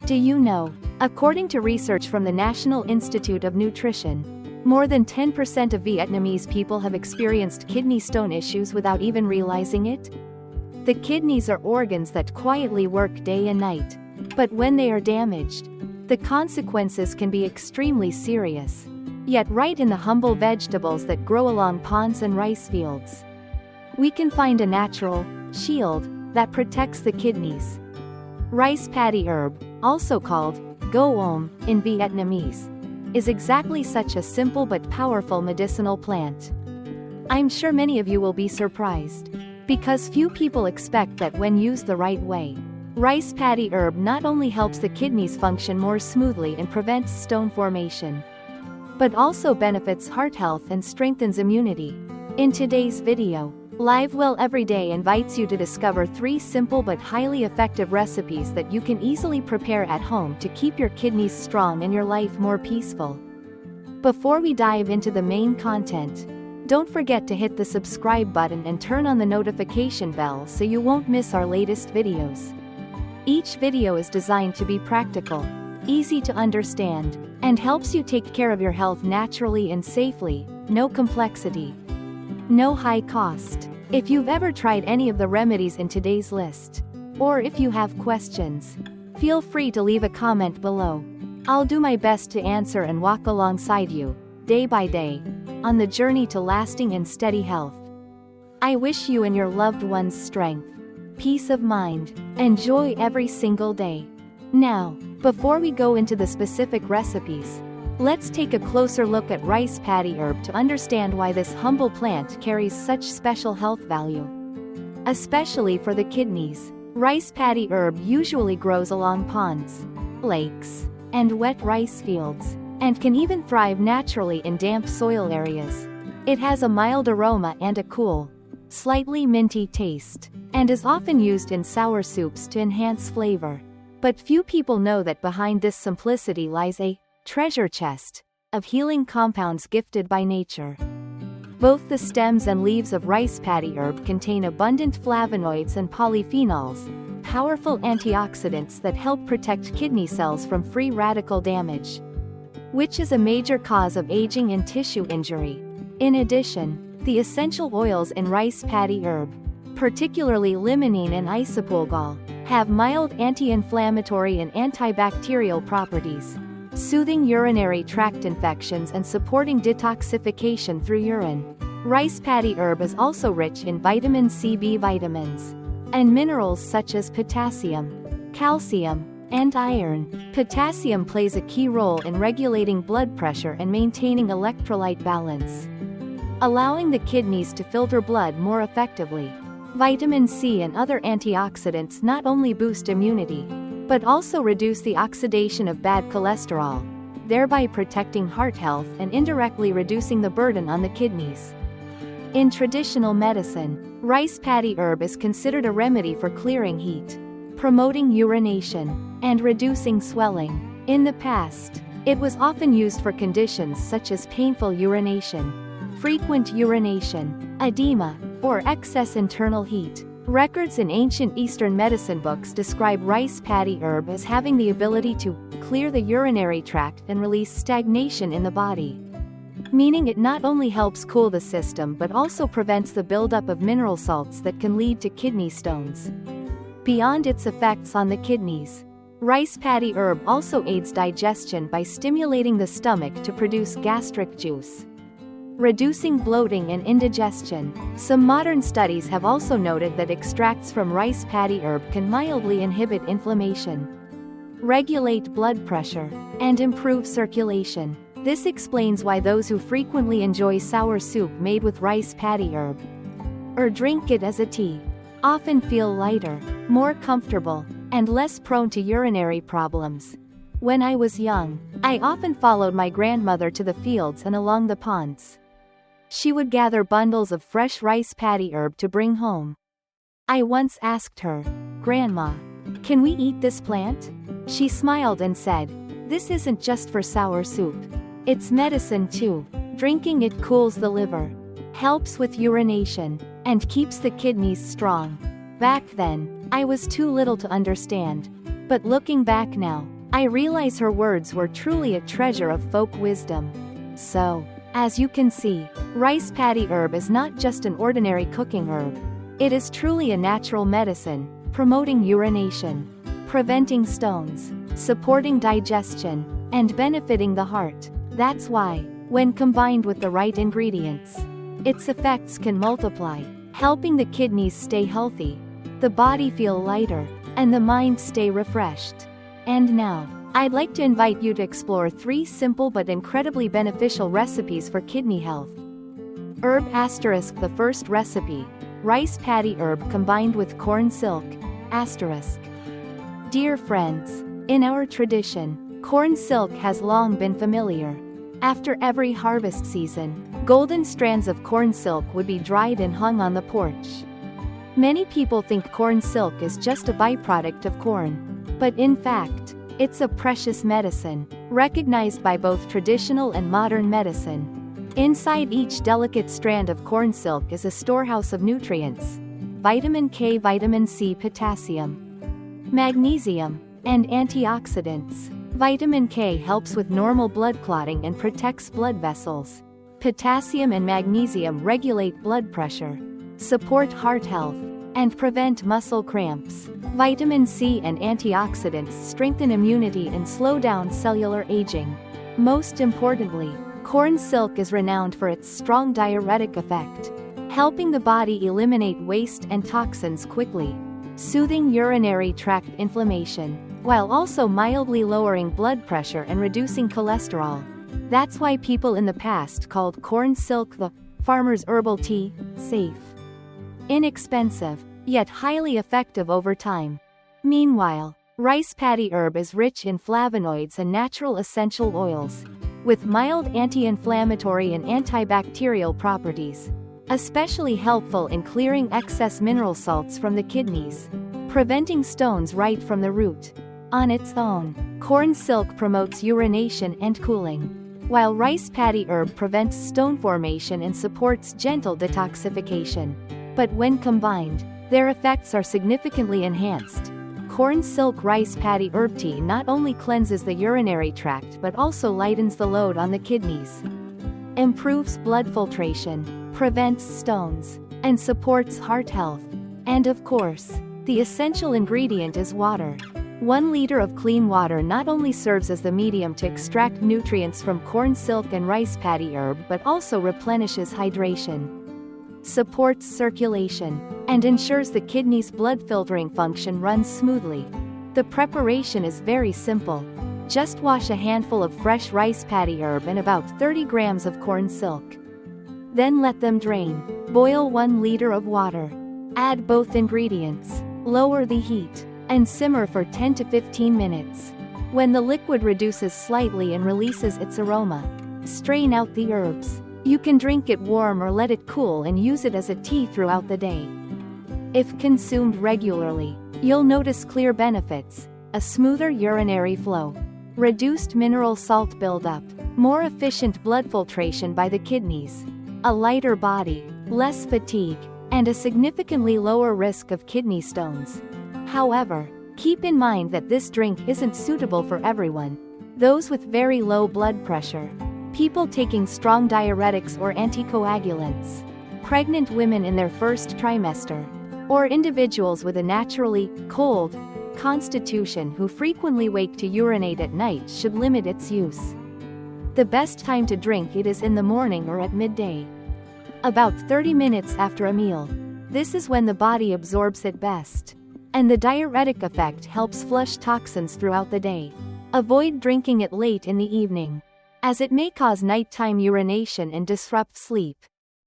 Do you know? According to research from the National Institute of Nutrition, more than 10% of Vietnamese people have experienced kidney stone issues without even realizing it. The kidneys are organs that quietly work day and night. But when they are damaged, the consequences can be extremely serious. Yet right in the humble vegetables that grow along ponds and rice fields, we can find a natural shield that protects the kidneys. Rice paddy herb, also called Ngo Om in Vietnamese, is exactly such a simple but powerful medicinal plant. I'm sure many of you will be surprised, because few people expect that when used the right way, rice paddy herb not only helps the kidneys function more smoothly and prevents stone formation, but also benefits heart health and strengthens immunity. In today's video, Live Well Everyday invites you to discover 3 simple but highly effective recipes that you can easily prepare at home to keep your kidneys strong and your life more peaceful. Before we dive into the main content, don't forget to hit the subscribe button and turn on the notification bell so you won't miss our latest videos. Each video is designed to be practical, easy to understand, and helps you take care of your health naturally and safely. No complexity, no high cost. If you've ever tried any of the remedies in today's list, or if you have questions, feel free to leave a comment below. I'll do my best to answer and walk alongside you, day by day, on the journey to lasting and steady health. I wish you and your loved ones strength, peace of mind, and joy every single day. Now, before we go into the specific recipes, let's take a closer look at rice paddy herb to understand why this humble plant carries such special health value. Especially for the kidneys, rice paddy herb usually grows along ponds, lakes, and wet rice fields, and can even thrive naturally in damp soil areas. It has a mild aroma and a cool, slightly minty taste, and is often used in sour soups to enhance flavor. But few people know that behind this simplicity lies a treasure chest of healing compounds gifted by nature. Both the stems and leaves of rice paddy herb contain abundant flavonoids and polyphenols, powerful antioxidants that help protect kidney cells from free radical damage, which is a major cause of aging and tissue injury. In addition, the essential oils in rice paddy herb, particularly limonene and isopolgol, have mild anti-inflammatory and antibacterial properties, soothing urinary tract infections and supporting detoxification through urine. Rice paddy herb is also rich in vitamin C, B vitamins, and minerals such as potassium, calcium, and iron. Potassium plays a key role in regulating blood pressure and maintaining electrolyte balance, allowing the kidneys to filter blood more effectively. Vitamin C and other antioxidants not only boost immunity, but also reduce the oxidation of bad cholesterol, thereby protecting heart health and indirectly reducing the burden on the kidneys. In traditional medicine, rice paddy herb is considered a remedy for clearing heat, promoting urination, and reducing swelling. In the past, it was often used for conditions such as painful urination, frequent urination, edema, or excess internal heat. Records in ancient Eastern medicine books describe rice paddy herb as having the ability to clear the urinary tract and release stagnation in the body, meaning it not only helps cool the system but also prevents the buildup of mineral salts that can lead to kidney stones. Beyond its effects on the kidneys, rice paddy herb also aids digestion by stimulating the stomach to produce gastric juice, reducing bloating and indigestion. Some modern studies have also noted that extracts from rice paddy herb can mildly inhibit inflammation, regulate blood pressure, and improve circulation. This explains why those who frequently enjoy sour soup made with rice paddy herb, or drink it as a tea, often feel lighter, more comfortable, and less prone to urinary problems. When I was young, I often followed my grandmother to the fields and along the ponds. She would gather bundles of fresh rice paddy herb to bring home. I once asked her, "Grandma, can we eat this plant?" She smiled and said, "This isn't just for sour soup. It's medicine too. Drinking it cools the liver, helps with urination, and keeps the kidneys strong." Back then, I was too little to understand. But looking back now, I realize her words were truly a treasure of folk wisdom. So, as you can see, rice paddy herb is not just an ordinary cooking herb. It is truly a natural medicine, promoting urination, preventing stones, supporting digestion, and benefiting the heart. That's why, when combined with the right ingredients, its effects can multiply, helping the kidneys stay healthy, the body feel lighter, and the mind stay refreshed. And now, I'd like to invite you to explore 3 simple but incredibly beneficial recipes for kidney health. Herb asterisk. The first recipe, rice paddy herb combined with corn silk, asterisk. Dear friends, in our tradition, corn silk has long been familiar. After every harvest season, golden strands of corn silk would be dried and hung on the porch. Many people think corn silk is just a byproduct of corn. But in fact, it's a precious medicine, recognized by both traditional and modern medicine. Inside each delicate strand of corn silk is a storehouse of nutrients: vitamin K, vitamin C, potassium, magnesium, and antioxidants. Vitamin K helps with normal blood clotting and protects blood vessels. Potassium and magnesium regulate blood pressure, support heart health, and prevent muscle cramps. Vitamin C and antioxidants strengthen immunity and slow down cellular aging. Most importantly, corn silk is renowned for its strong diuretic effect, helping the body eliminate waste and toxins quickly, soothing urinary tract inflammation, while also mildly lowering blood pressure and reducing cholesterol. That's why people in the past called corn silk the farmer's herbal tea. Safe, inexpensive, yet highly effective over time. Meanwhile, rice paddy herb is rich in flavonoids and natural essential oils, with mild anti-inflammatory and antibacterial properties, especially helpful in clearing excess mineral salts from the kidneys, preventing stones right from the root. On its own, corn silk promotes urination and cooling, while rice paddy herb prevents stone formation and supports gentle detoxification. But when combined, their effects are significantly enhanced. Corn silk rice paddy herb tea not only cleanses the urinary tract but also lightens the load on the kidneys, improves blood filtration, prevents stones, and supports heart health. And of course, the essential ingredient is water. 1 liter of clean water not only serves as the medium to extract nutrients from corn silk and rice paddy herb but also replenishes hydration, supports circulation, and ensures the kidney's blood filtering function runs smoothly. The preparation is very simple. Just wash a handful of fresh rice paddy herb and about 30 grams of corn silk. Then let them drain. Boil 1 liter of water. Add both ingredients. Lower the heat, and simmer for 10 to 15 minutes. When the liquid reduces slightly and releases its aroma, strain out the herbs. You can drink it warm or let it cool and use it as a tea throughout the day. If consumed regularly, you'll notice clear benefits: a smoother urinary flow, reduced mineral salt buildup, more efficient blood filtration by the kidneys, a lighter body, less fatigue, and a significantly lower risk of kidney stones. However, keep in mind that this drink isn't suitable for everyone. Those with very low blood pressure, people taking strong diuretics or anticoagulants, pregnant women in their first trimester, or individuals with a naturally cold constitution who frequently wake to urinate at night should limit its use. The best time to drink it is in the morning or at midday, about 30 minutes after a meal. This is when the body absorbs it best, and the diuretic effect helps flush toxins throughout the day. Avoid drinking it late in the evening, as it may cause nighttime urination and disrupt sleep.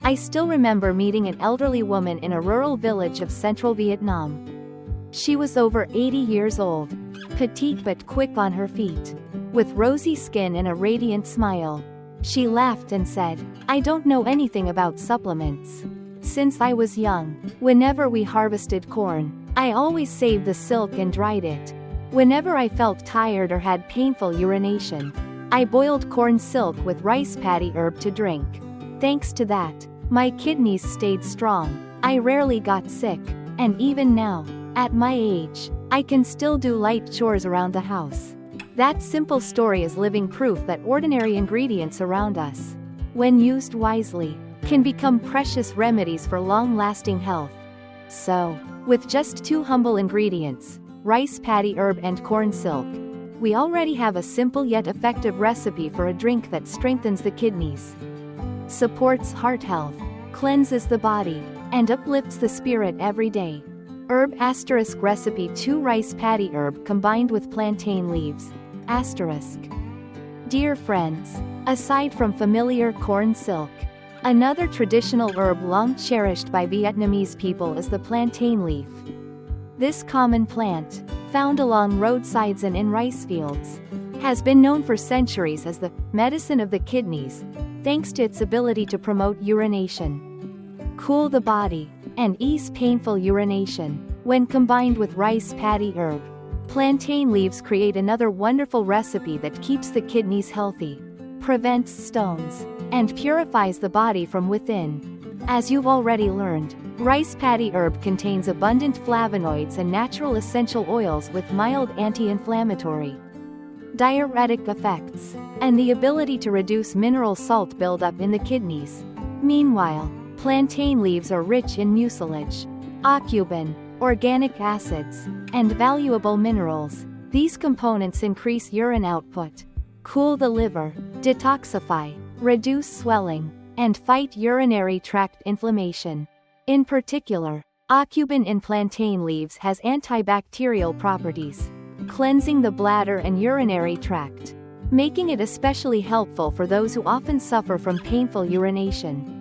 I still remember meeting an elderly woman in a rural village of central Vietnam. She was over 80 years old, petite but quick on her feet, with rosy skin and a radiant smile. She laughed and said, "I don't know anything about supplements. Since I was young, whenever we harvested corn, I always saved the silk and dried it. Whenever I felt tired or had painful urination, I boiled corn silk with rice paddy herb to drink. Thanks to that, my kidneys stayed strong. I rarely got sick, and even now, at my age, I can still do light chores around the house." That simple story is living proof that ordinary ingredients around us, when used wisely, can become precious remedies for long-lasting health. So, with just 2 humble ingredients, rice paddy herb and corn silk, we already have a simple yet effective recipe for a drink that strengthens the kidneys, supports heart health, cleanses the body, and uplifts the spirit every day. Herb * recipe 2 rice paddy herb combined with plantain leaves. *. Dear friends, aside from familiar corn silk, another traditional herb long cherished by Vietnamese people is the plantain leaf. This common plant, found along roadsides and in rice fields, has been known for centuries as the medicine of the kidneys, thanks to its ability to promote urination, cool the body, and ease painful urination. When combined with rice paddy herb, plantain leaves create another wonderful recipe that keeps the kidneys healthy, prevents stones, and purifies the body from within. As you've already learned, rice paddy herb contains abundant flavonoids and natural essential oils with mild anti-inflammatory, diuretic effects, and the ability to reduce mineral salt buildup in the kidneys. Meanwhile, plantain leaves are rich in mucilage, aucuban, organic acids, and valuable minerals. These components increase urine output, cool the liver, detoxify, reduce swelling, and fight urinary tract inflammation. In particular, aucuban in plantain leaves has antibacterial properties, cleansing the bladder and urinary tract, making it especially helpful for those who often suffer from painful urination,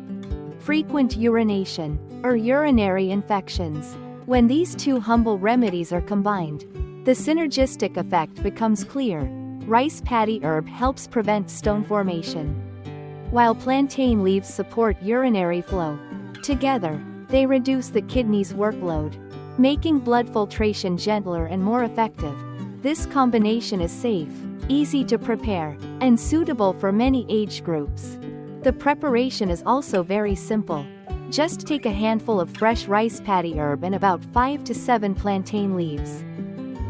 frequent urination, or urinary infections. When these 2 humble remedies are combined, the synergistic effect becomes clear. Rice paddy herb helps prevent stone formation, while plantain leaves support urinary flow. Together, they reduce the kidney's workload, making blood filtration gentler and more effective. This combination is safe, easy to prepare, and suitable for many age groups. The preparation is also very simple. Just take a handful of fresh rice paddy herb and about 5 to 7 plantain leaves.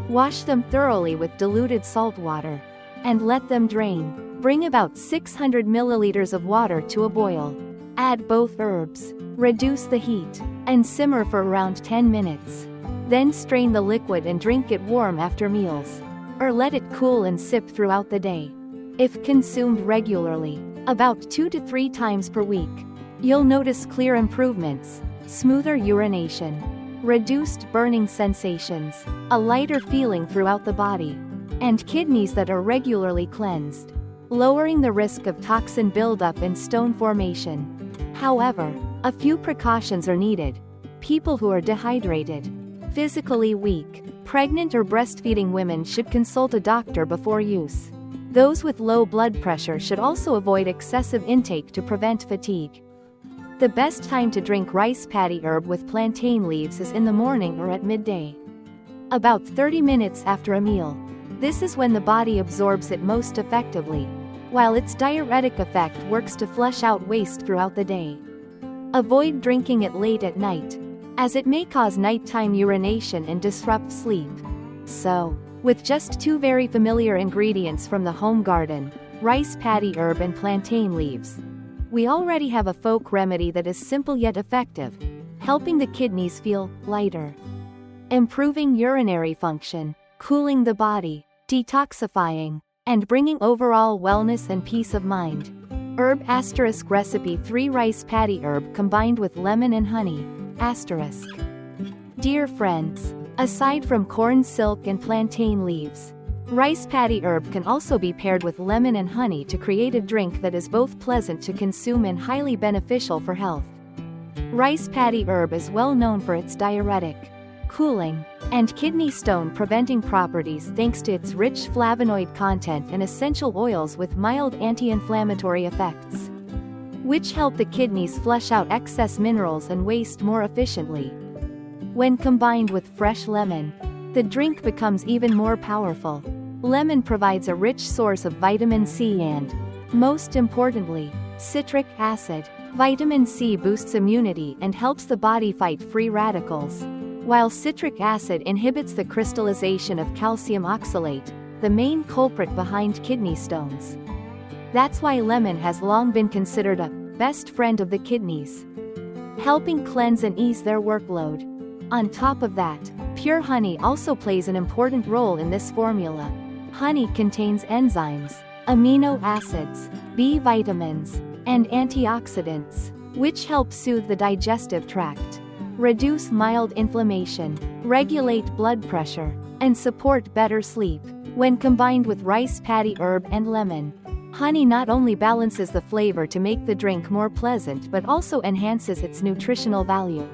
Wash them thoroughly with diluted salt water, and let them drain. Bring about 600 milliliters of water to a boil. Add both herbs, reduce the heat, and simmer for around 10 minutes. Then strain the liquid and drink it warm after meals, or let it cool and sip throughout the day. If consumed regularly, about 2 to 3 times per week, you'll notice clear improvements: smoother urination, reduced burning sensations, a lighter feeling throughout the body, and kidneys that are regularly cleansed, lowering the risk of toxin buildup and stone formation. However, a few precautions are needed. People who are dehydrated, physically weak, pregnant or breastfeeding women should consult a doctor before use. Those with low blood pressure should also avoid excessive intake to prevent fatigue. The best time to drink rice paddy herb with plantain leaves is in the morning or at midday, about 30 minutes after a meal. This is when the body absorbs it most effectively, while its diuretic effect works to flush out waste throughout the day. Avoid drinking it late at night, as it may cause nighttime urination and disrupt sleep. So, with just 2 very familiar ingredients from the home garden, rice paddy herb and plantain leaves, we already have a folk remedy that is simple yet effective, helping the kidneys feel lighter, improving urinary function, cooling the body, detoxifying, and bringing overall wellness and peace of mind. Herb * recipe 3 rice paddy herb combined with lemon and honey. *. Dear friends, aside from corn silk and plantain leaves, rice paddy herb can also be paired with lemon and honey to create a drink that is both pleasant to consume and highly beneficial for health. Rice paddy herb is well known for its diuretic, cooling, and kidney stone preventing properties thanks to its rich flavonoid content and essential oils with mild anti-inflammatory effects, which help the kidneys flush out excess minerals and waste more efficiently. When combined with fresh lemon, the drink becomes even more powerful. Lemon provides a rich source of vitamin C and, most importantly, citric acid. Vitamin C boosts immunity and helps the body fight free radicals, while citric acid inhibits the crystallization of calcium oxalate, the main culprit behind kidney stones. That's why lemon has long been considered a best friend of the kidneys, helping cleanse and ease their workload. On top of that, pure honey also plays an important role in this formula. Honey contains enzymes, amino acids, B vitamins, and antioxidants, which help soothe the digestive tract, reduce mild inflammation, regulate blood pressure, and support better sleep. When combined with rice paddy herb and lemon, honey not only balances the flavor to make the drink more pleasant but also enhances its nutritional value,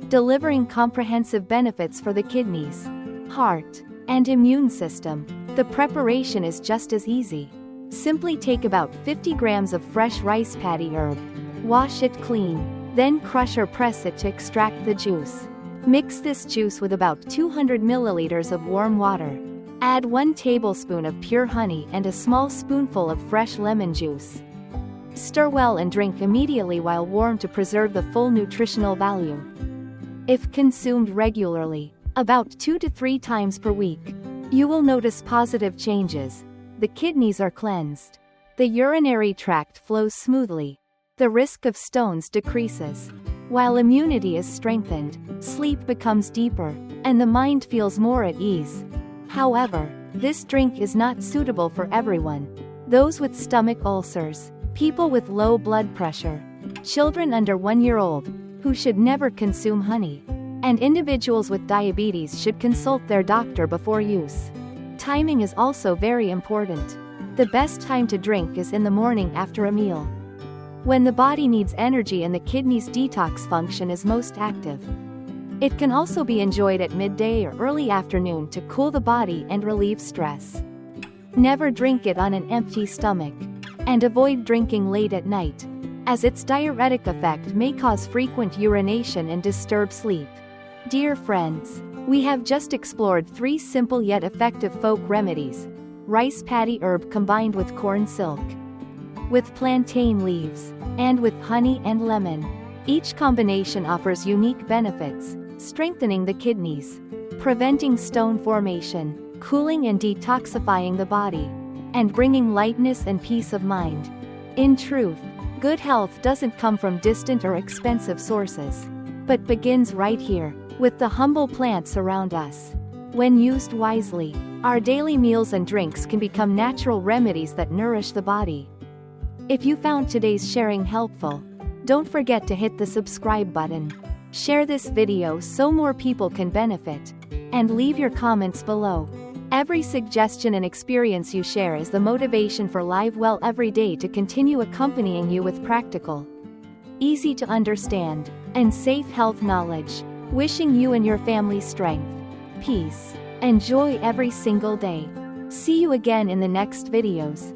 delivering comprehensive benefits for the kidneys, heart, and immune system. The preparation is just as easy. Simply take about 50 grams of fresh rice paddy herb, wash it clean, then crush or press it to extract the juice. Mix this juice with about 200 milliliters of warm water. Add 1 tablespoon of pure honey and a small spoonful of fresh lemon juice. Stir well and drink immediately while warm to preserve the full nutritional value. If consumed regularly, about 2 to 3 times per week, you will notice positive changes. The kidneys are cleansed. The urinary tract flows smoothly. The risk of stones decreases. While immunity is strengthened, sleep becomes deeper, and the mind feels more at ease. However, this drink is not suitable for everyone. Those with stomach ulcers, people with low blood pressure, children under 1 year old, who should never consume honey, and individuals with diabetes should consult their doctor before use. Timing is also very important. The best time to drink is in the morning after a meal, when the body needs energy and the kidney's detox function is most active. It can also be enjoyed at midday or early afternoon to cool the body and relieve stress. Never drink it on an empty stomach, and avoid drinking late at night, as its diuretic effect may cause frequent urination and disturb sleep. Dear friends, we have just explored 3 simple yet effective folk remedies: rice paddy herb combined with corn silk, with plantain leaves, and with honey and lemon. Each combination offers unique benefits, strengthening the kidneys, preventing stone formation, cooling and detoxifying the body, and bringing lightness and peace of mind. In truth, good health doesn't come from distant or expensive sources, but begins right here, with the humble plants around us. When used wisely, our daily meals and drinks can become natural remedies that nourish the body. If you found today's sharing helpful, don't forget to hit the subscribe button. Share this video so more people can benefit, and leave your comments below. Every suggestion and experience you share is the motivation for Live Well every day to continue accompanying you with practical, easy to understand, and safe health knowledge. Wishing you and your family strength, peace, and joy every single day. See you again in the next videos.